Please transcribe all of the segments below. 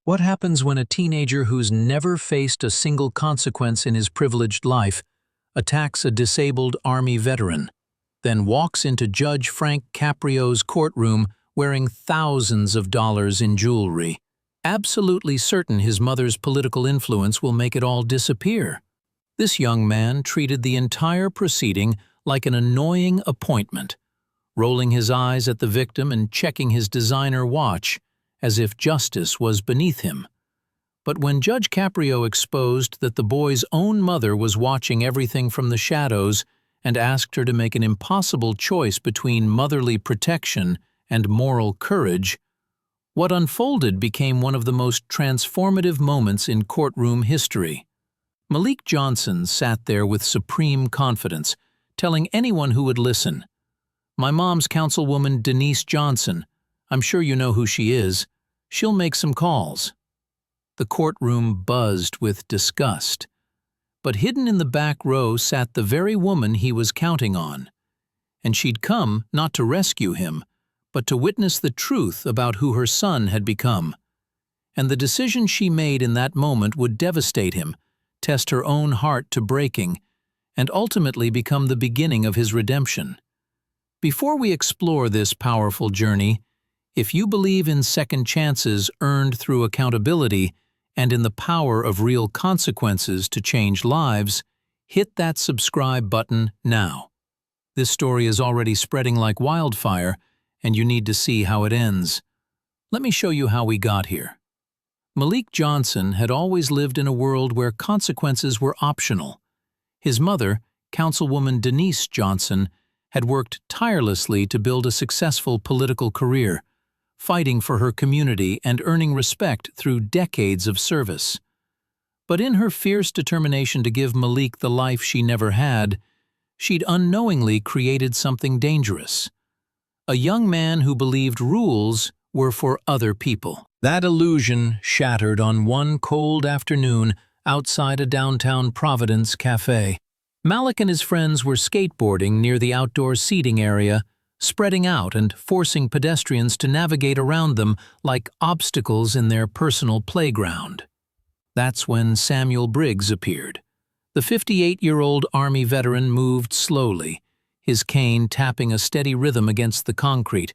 What happens when a teenager who's never faced a single consequence in his privileged life attacks a disabled Army veteran, then walks into Judge Frank Caprio's courtroom wearing thousands of dollars in jewelry, absolutely certain his mother's political influence will make it all disappear? This young man treated the entire proceeding like an annoying appointment, rolling his eyes at the victim and checking his designer watch, as if justice was beneath him. But when Judge Caprio exposed that the boy's own mother was watching everything from the shadows and asked her to make an impossible choice between motherly protection and moral courage, what unfolded became one of the most transformative moments in courtroom history. Malik Johnson sat there with supreme confidence, telling anyone who would listen, "My mom's councilwoman Denise Johnson. I'm sure you know who she is. She'll make some calls." The courtroom buzzed with disgust. But hidden in the back row sat the very woman he was counting on. And she'd come not to rescue him, but to witness the truth about who her son had become. And the decision she made in that moment would devastate him, test her own heart to breaking, and ultimately become the beginning of his redemption. Before we explore this powerful journey, if you believe in second chances earned through accountability and in the power of real consequences to change lives, hit that subscribe button now. This story is already spreading like wildfire, and you need to see how it ends. Let me show you how we got here. Malik Johnson had always lived in a world where consequences were optional. His mother, Councilwoman Denise Johnson, had worked tirelessly to build a successful political career, fighting for her community and earning respect through decades of service. But in her fierce determination to give Malik the life she never had, she'd unknowingly created something dangerous. A young man who believed rules were for other people. That illusion shattered on one cold afternoon outside a downtown Providence cafe. Malik and his friends were skateboarding near the outdoor seating area, spreading out and forcing pedestrians to navigate around them like obstacles in their personal playground. That's when Samuel Briggs appeared. The 58-year-old Army veteran moved slowly, his cane tapping a steady rhythm against the concrete.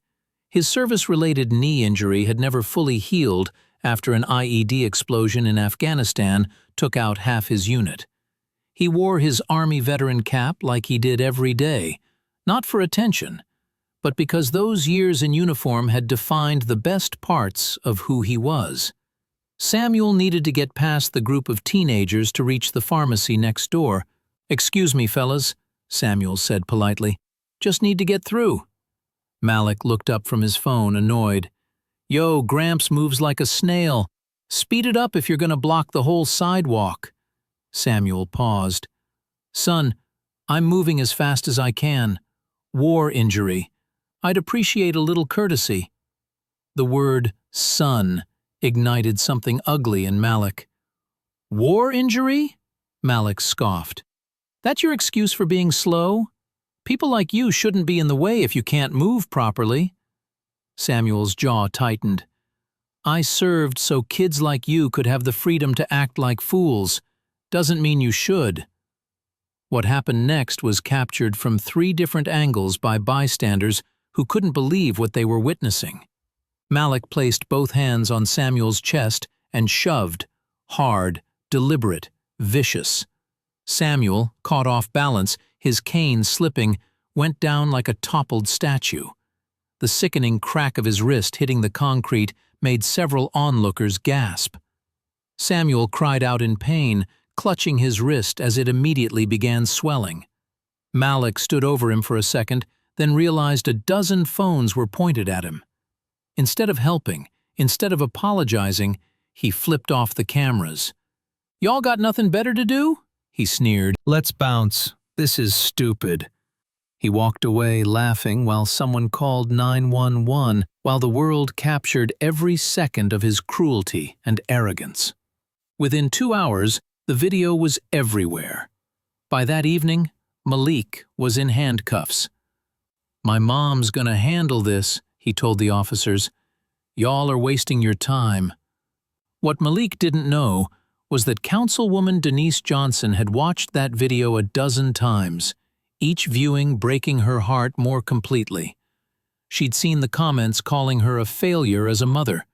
His service-related knee injury had never fully healed after an IED explosion in Afghanistan took out half his unit. He wore his Army veteran cap like he did every day, not for attention, but because those years in uniform had defined the best parts of who he was. Samuel needed to get past the group of teenagers to reach the pharmacy next door. "Excuse me, fellas," Samuel said politely. "Just need to get through." Malik looked up from his phone, annoyed. "Yo, Gramps moves like a snail. Speed it up if you're gonna block the whole sidewalk." Samuel paused. "Son, I'm moving as fast as I can. War injury. I'd appreciate a little courtesy." The word son ignited something ugly in Malik. "War injury?" Malik scoffed. "That's your excuse for being slow? People like you shouldn't be in the way if you can't move properly." Samuel's jaw tightened. "I served so kids like you could have the freedom to act like fools. Doesn't mean you should." What happened next was captured from 3 different angles by bystanders who couldn't believe what they were witnessing. Malik placed both hands on Samuel's chest and shoved, hard, deliberate, vicious. Samuel, caught off balance, his cane slipping, went down like a toppled statue. The sickening crack of his wrist hitting the concrete made several onlookers gasp. Samuel cried out in pain, clutching his wrist as it immediately began swelling. Malik stood over him for a second, then realized a dozen phones were pointed at him. Instead of helping, instead of apologizing, he flipped off the cameras. "Y'all got nothing better to do?" he sneered. "Let's bounce. This is stupid." He walked away laughing while someone called 911, while the world captured every second of his cruelty and arrogance. Within 2 hours, the video was everywhere. By that evening, Malik was in handcuffs. "My mom's gonna handle this," he told the officers. "Y'all are wasting your time." What Malik didn't know was that Councilwoman Denise Johnson had watched that video a dozen times, each viewing breaking her heart more completely. She'd seen the comments calling her a failure as a mother.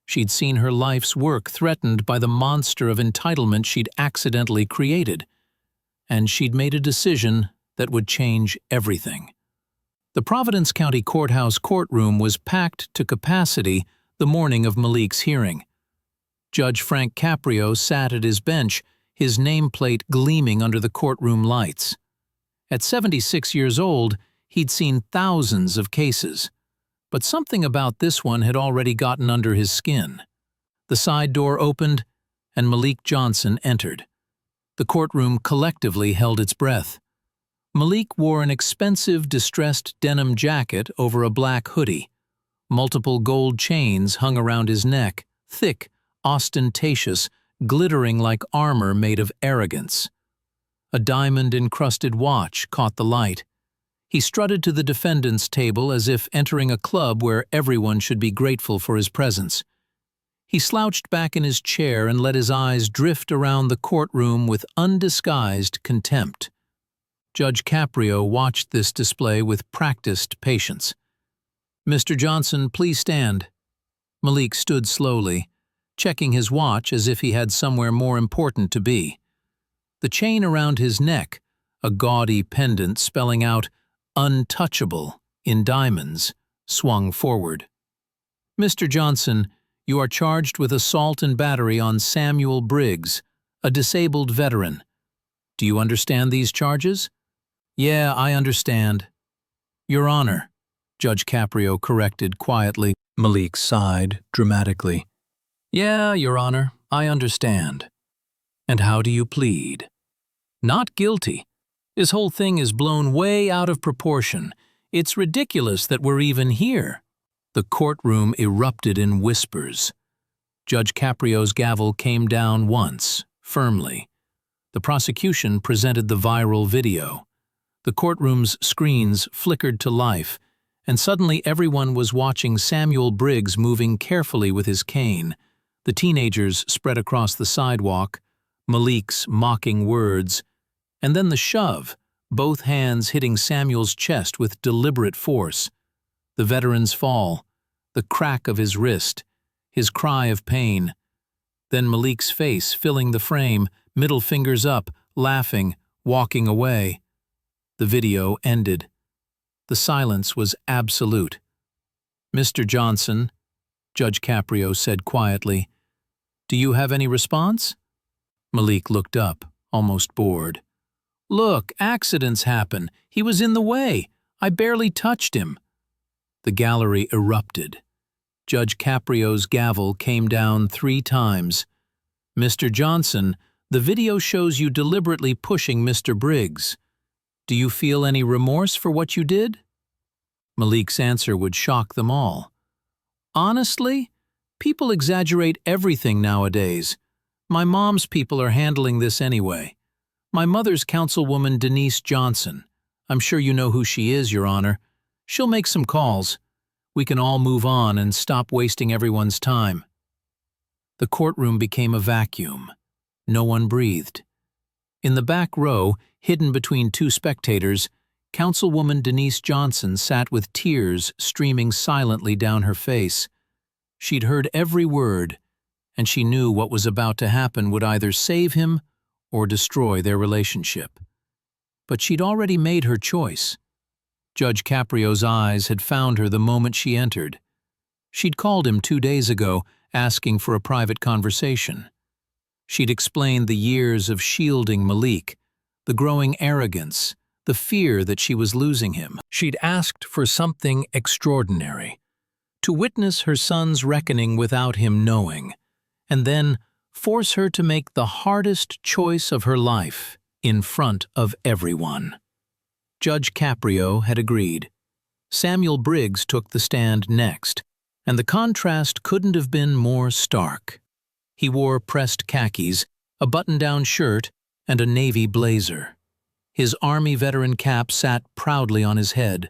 She'd seen her life's work threatened by the monster of entitlement she'd accidentally created. And she'd made a decision that would change everything. The Providence County Courthouse courtroom was packed to capacity the morning of Malik's hearing. Judge Frank Caprio sat at his bench, his nameplate gleaming under the courtroom lights. At 76 years old, he'd seen thousands of cases. But something about this one had already gotten under his skin. The side door opened, and Malik Johnson entered. The courtroom collectively held its breath. Malik wore an expensive, distressed denim jacket over a black hoodie. Multiple gold chains hung around his neck, thick, ostentatious, glittering like armor made of arrogance. A diamond-encrusted watch caught the light. He strutted to the defendant's table as if entering a club where everyone should be grateful for his presence. He slouched back in his chair and let his eyes drift around the courtroom with undisguised contempt. Judge Caprio watched this display with practiced patience. "Mr. Johnson, please stand." Malik stood slowly, checking his watch as if he had somewhere more important to be. The chain around his neck, a gaudy pendant spelling out "untouchable" in diamonds, swung forward. "Mr. Johnson, you are charged with assault and battery on Samuel Briggs, a disabled veteran. Do you understand these charges?" "Yeah, I understand." "Your Honor," Judge Caprio corrected quietly. Malik sighed dramatically. "Yeah, Your Honor, I understand." "And how do you plead?" "Not guilty. This whole thing is blown way out of proportion. It's ridiculous that we're even here." The courtroom erupted in whispers. Judge Caprio's gavel came down once, firmly. The prosecution presented the viral video. The courtroom's screens flickered to life, and suddenly everyone was watching Samuel Briggs moving carefully with his cane, the teenagers spread across the sidewalk, Malik's mocking words, and then the shove, both hands hitting Samuel's chest with deliberate force. The veteran's fall, the crack of his wrist, his cry of pain. Then Malik's face filling the frame, middle fingers up, laughing, walking away. The video ended. The silence was absolute. "Mr. Johnson," Judge Caprio said quietly, "do you have any response?" Malik looked up, almost bored. "Look, accidents happen. He was in the way. I barely touched him." The gallery erupted. Judge Caprio's gavel came down 3 times. "Mr. Johnson, the video shows you deliberately pushing Mr. Briggs. Do you feel any remorse for what you did?" Malik's answer would shock them all. "Honestly, people exaggerate everything nowadays. My mom's people are handling this anyway. My mother's Councilwoman Denise Johnson. I'm sure you know who she is, Your Honor. She'll make some calls. We can all move on and stop wasting everyone's time." The courtroom became a vacuum. No one breathed. In the back row, hidden between 2 spectators, Councilwoman Denise Johnson sat with tears streaming silently down her face. She'd heard every word, and she knew what was about to happen would either save him or destroy their relationship. But she'd already made her choice. Judge Caprio's eyes had found her the moment she entered. She'd called him 2 days ago, asking for a private conversation. She'd explained the years of shielding Malik, the growing arrogance, the fear that she was losing him. She'd asked for something extraordinary, to witness her son's reckoning without him knowing, and then force her to make the hardest choice of her life in front of everyone. Judge Caprio had agreed. Samuel Briggs took the stand next, and the contrast couldn't have been more stark. He wore pressed khakis, a button-down shirt, and a navy blazer. His Army veteran cap sat proudly on his head.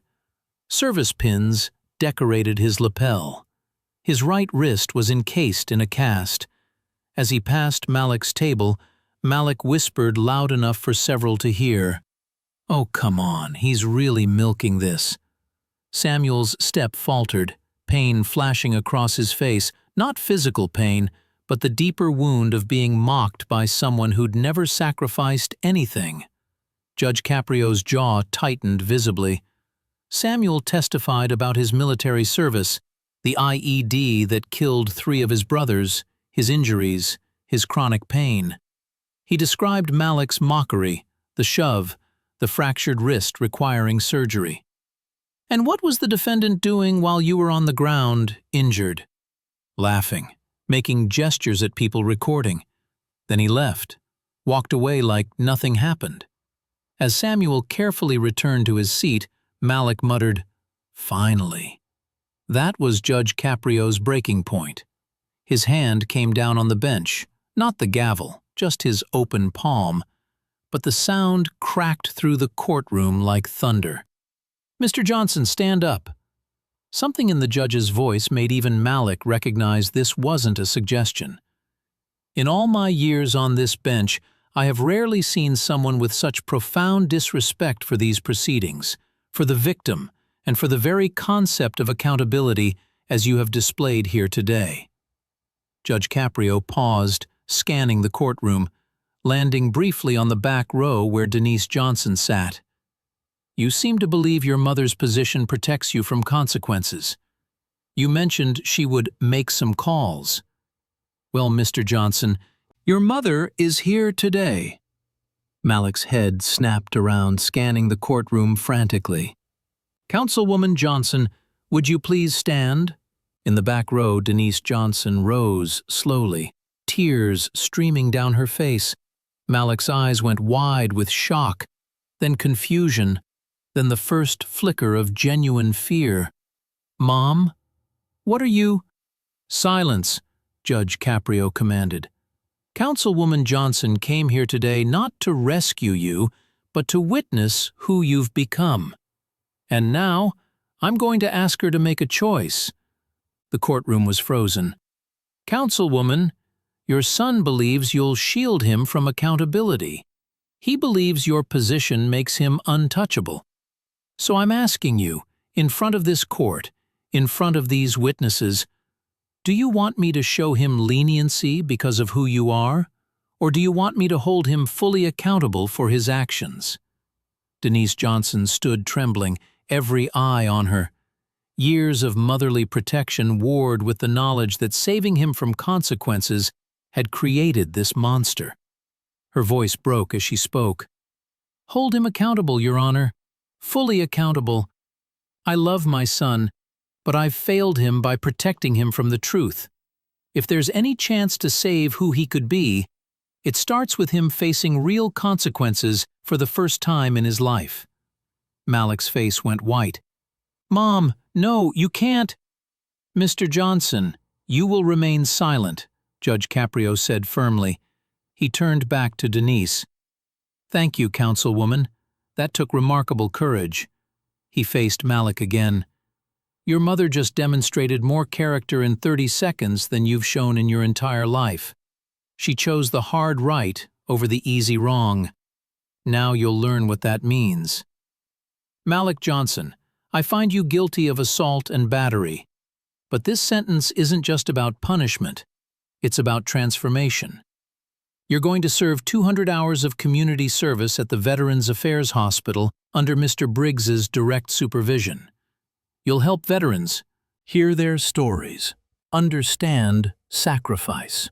Service pins decorated his lapel. His right wrist was encased in a cast, As he passed Malik's table, Malik whispered loud enough for several to hear, "Oh, come on, he's really milking this." Samuel's step faltered, pain flashing across his face, not physical pain, but the deeper wound of being mocked by someone who'd never sacrificed anything. Judge Caprio's jaw tightened visibly. Samuel testified about his military service, the IED that killed 3 of his brothers, his injuries, his chronic pain. He described Malik's mockery, the shove, the fractured wrist requiring surgery. "And what was the defendant doing while you were on the ground, injured?" "Laughing, making gestures at people recording. Then he left, walked away like nothing happened." As Samuel carefully returned to his seat, Malik muttered, "Finally." That was Judge Caprio's breaking point. His hand came down on the bench, not the gavel, just his open palm, but the sound cracked through the courtroom like thunder. "Mr. Johnson, stand up." Something in the judge's voice made even Malik recognize this wasn't a suggestion. In all my years on this bench, I have rarely seen someone with such profound disrespect for these proceedings, for the victim, and for the very concept of accountability as you have displayed here today. Judge Caprio paused, scanning the courtroom, landing briefly on the back row where Denise Johnson sat. "You seem to believe your mother's position protects you from consequences. You mentioned she would make some calls. Well, Mr. Johnson, your mother is here today." Malik's head snapped around, scanning the courtroom frantically. "Councilwoman Johnson, would you please stand?" In the back row, Denise Johnson rose slowly, tears streaming down her face. Malik's eyes went wide with shock, then confusion, then the first flicker of genuine fear. "Mom, what are you—" "Silence," Judge Caprio commanded. "Councilwoman Johnson came here today not to rescue you, but to witness who you've become. And now, I'm going to ask her to make a choice." The courtroom was frozen. "Councilwoman, your son believes you'll shield him from accountability. He believes your position makes him untouchable. So I'm asking you, in front of this court, in front of these witnesses, do you want me to show him leniency because of who you are, or do you want me to hold him fully accountable for his actions?" Denise Johnson stood trembling, every eye on her. Years of motherly protection warred with the knowledge that saving him from consequences had created this monster. Her voice broke as she spoke. "Hold him accountable, Your Honor. Fully accountable. I love my son, but I've failed him by protecting him from the truth. If there's any chance to save who he could be, it starts with him facing real consequences for the first time in his life." Malik's face went white. "Mom, no, you can't." "Mr. Johnson, you will remain silent," Judge Caprio said firmly. He turned back to Denise. "Thank you, Councilwoman. That took remarkable courage." He faced Malik again. "Your mother just demonstrated more character in 30 seconds than you've shown in your entire life. She chose the hard right over the easy wrong. Now you'll learn what that means. Malik Johnson, I find you guilty of assault and battery. But this sentence isn't just about punishment. It's about transformation. You're going to serve 200 hours of community service at the Veterans Affairs Hospital under Mr. Briggs's direct supervision. You'll help veterans hear their stories, understand sacrifice.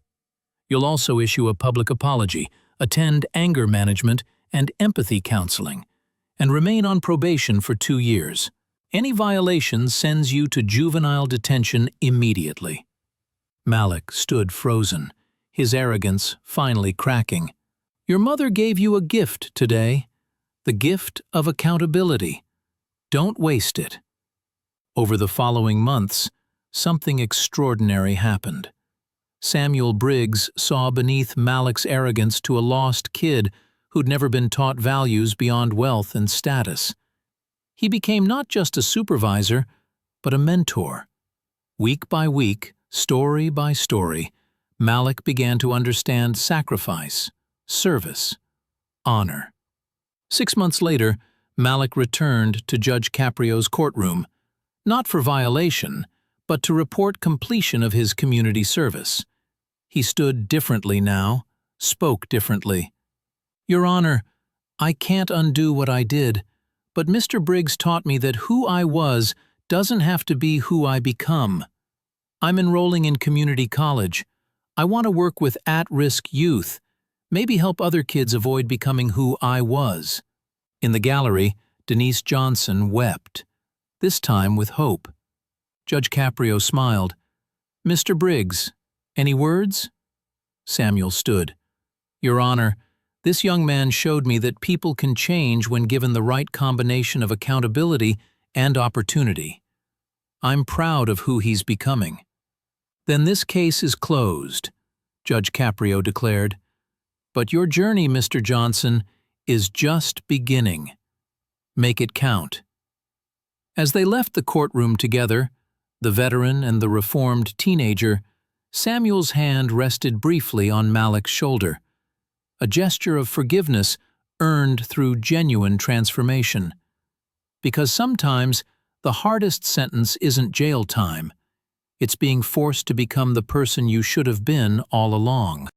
You'll also issue a public apology, attend anger management and empathy counseling, and remain on probation for 2 years. Any violation sends you to juvenile detention immediately." Malik stood frozen, his arrogance finally cracking. "Your mother gave you a gift today, the gift of accountability. Don't waste it." Over the following months, something extraordinary happened. Samuel Briggs saw beneath Malik's arrogance to a lost kid who'd never been taught values beyond wealth and status. He became not just a supervisor, but a mentor. Week by week, story by story, Malik began to understand sacrifice, service, honor. 6 months later, Malik returned to Judge Caprio's courtroom, not for violation, but to report completion of his community service. He stood differently now, spoke differently. "Your Honor, I can't undo what I did, but Mr. Briggs taught me that who I was doesn't have to be who I become. I'm enrolling in community college. I want to work with at-risk youth, maybe help other kids avoid becoming who I was." In the gallery, Denise Johnson wept, this time with hope. Judge Caprio smiled. "Mr. Briggs, any words?" Samuel stood. "Your Honor, this young man showed me that people can change when given the right combination of accountability and opportunity. I'm proud of who he's becoming." "Then this case is closed," Judge Caprio declared. "But your journey, Mr. Johnson, is just beginning. Make it count." As they left the courtroom together, the veteran and the reformed teenager, Samuel's hand rested briefly on Malik's shoulder, a gesture of forgiveness earned through genuine transformation. Because sometimes the hardest sentence isn't jail time, it's being forced to become the person you should have been all along.